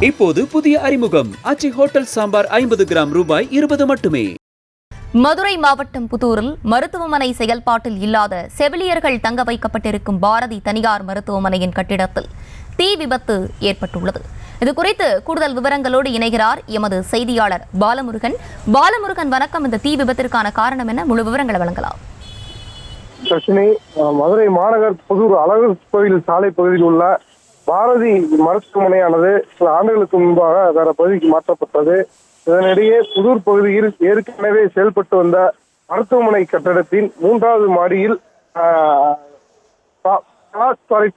இப்போது புதிய அறிமுகம் ஆச்சி ஹோட்டல் சாம்பார் 50 கிராம் ரூபாய் 20 மட்டுமே. மதுரை மாவட்டம் புதூரில் மருத்துவமனை செயல்பாட்டில் இல்லாத செவிலியர்கள் தங்க வைக்கப்பட்டிருக்கும் பாரதி தனியார் மருத்துவமனையின் கட்டிடத்தில் தீ விபத்து ஏற்பட்டுள்ளது. இதுகுறித்து கூடுதல் விவரங்களோடு இணைகிறார் எமது செய்தியாளர் பாலமுருகன். வணக்கம். இந்த தீ விபத்திற்கான காரணம் என்ன? முழு விவரங்களை வழங்கலாம். மதுரை மாநகர் புதூர் அழகர் கோயில் சாலை பகுதியில் உள்ள பாரதி மருத்துவமனையானது சில ஆண்டுகளுக்கு முன்பாக வேற பகுதிக்கு மாற்றப்பட்டது. இதனிடையே புதூர் பகுதியில் ஏற்கனவே செயல்பட்டு வந்த மருத்துவமனை கட்டடத்தின் 3வது மாடியில்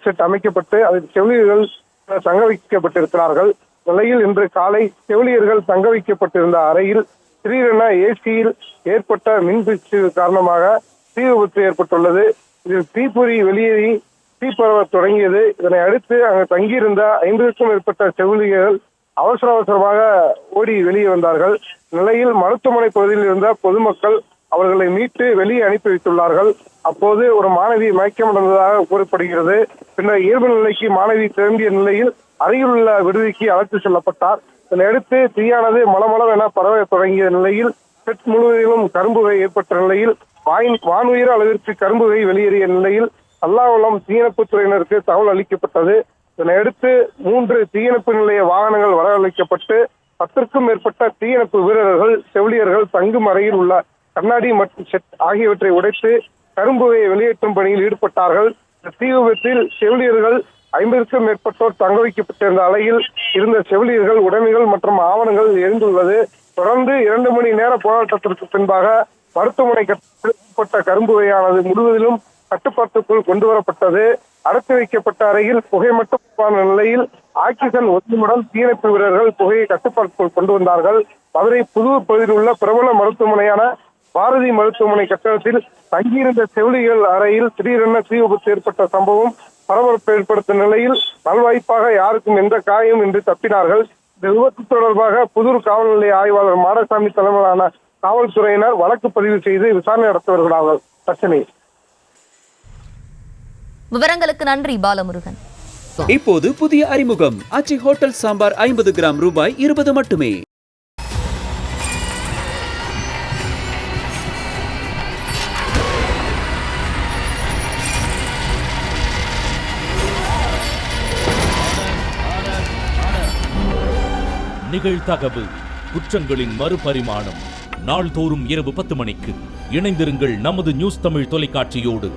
செட் அமைக்கப்பட்டு அதில் செவிலியர்கள் தங்க வைக்கப்பட்டிருக்கிறார்கள். நிலையில் இன்று காலை செவிலியர்கள் தங்க வைக்கப்பட்டிருந்த அறையில் திடீரென ஏசியில் ஏற்பட்ட மின்வீழ்ச்சி காரணமாக தீ விபத்து ஏற்பட்டுள்ளது. இதில் தீப்பொறி வெளியேறி தீ பரவ தொடங்கியது. இதனை அடுத்து அங்கு தங்கியிருந்த 50க்கும் மேற்பட்ட செவிலியர்கள் அவசரமாக ஓடி வெளியே வந்தார்கள். நிலையில் மருத்துவமனை பகுதியில் இருந்த பொதுமக்கள் அவர்களை மீட்டு வெளியே அனுப்பி வைத்துள்ளார்கள். அப்போது ஒரு மாணவி மயக்கமடைந்ததாக கூறப்படுகிறது. பின்னர் இயல்பு நிலைக்கு மாணவி திரும்பிய நிலையில் அருகில் உள்ள விடுதிக்கு அழைத்து செல்லப்பட்டார். இதனையடுத்து தீயானது மளமளவென பரவ தொடங்கிய நிலையில் செட் முழுவதிலும் கரும்புகை ஏற்பட்ட நிலையில் வானுயிர் அளவிற்கு கரும்புகை வெளியேறிய நிலையில் அல்லாஹ்வுலம் தீயணைப்புத் துறையினருக்கு தகவல் அளிக்கப்பட்டது. இதனையடுத்து 3 தீயணைப்பு நிலைய வாகனங்கள் வரவழைக்கப்பட்டு 10க்கும் மேற்பட்ட தீயணைப்பு வீரர்கள் செவிலியர்கள் தங்கும் அறையில் உள்ள கண்ணாடி மற்றும் செட் ஆகியவற்றை உடைத்து கரும்புகையை வெளியேற்றும் பணியில் ஈடுபட்டார்கள். தீ விபத்தில் செவிலியர்கள் 50க்கும் மேற்பட்டோர் தங்க வைக்கப்பட்டிருந்த அறையில் இருந்த செவிலியர்கள் உடைமைகள் மற்றும் ஆவணங்கள் எரிந்துள்ளது. தொடர்ந்து 2 மணி நேர போராட்டத்திற்கு பின்பாக மருத்துவமனை கட்டப்பட்ட கரும்புகையானது முழுவதிலும் கட்டுப்பாட்டுக்குள் கொண்டு வரப்பட்டது. அடைத்து வைக்கப்பட்ட அறையில் புகை மட்டும் நிலையில் ஆக்சிஜன் ஒதுமுடன் தீயணைப்பு வீரர்கள் புகையை கட்டுப்பாட்டுக்குள் கொண்டு வந்தார்கள். மதுரை புதூர் பகுதியில் உள்ள பிரபல மருத்துவமனையான பாரதி மருத்துவமனை கட்டடத்தில் தங்கியிருந்த செவிலியர்கள் அறையில் திடீரென தீ விபத்து ஏற்பட்ட சம்பவம் பரபரப்பு ஏற்படுத்தும் நிலையில் நல்வாய்ப்பாக யாருக்கும் எந்த காயம் இன்றி தப்பினார்கள். இந்த விபத்து தொடர்பாக புதூர் காவல் நிலைய ஆய்வாளர் மாடசாமி தலைமையிலான காவல்துறையினர் வழக்கு பதிவு செய்து விசாரணை நடத்தி வருகிறார்கள். பிரச்சனை விவரங்களுக்கு நன்றி பாலமுருகன். இப்போது புதிய அறிமுகம் ஆச்சி ஹோட்டல் சாம்பார் 50 கிராம் ரூபாய் 20 மட்டுமே. நிகழ்தகவு குற்றங்களின் மறுபரிமாணம் நாள்தோறும் இரவு 10 மணிக்கு இணைந்திருங்கள் நமது நியூஸ் தமிழ் தொலைக்காட்சியோடு.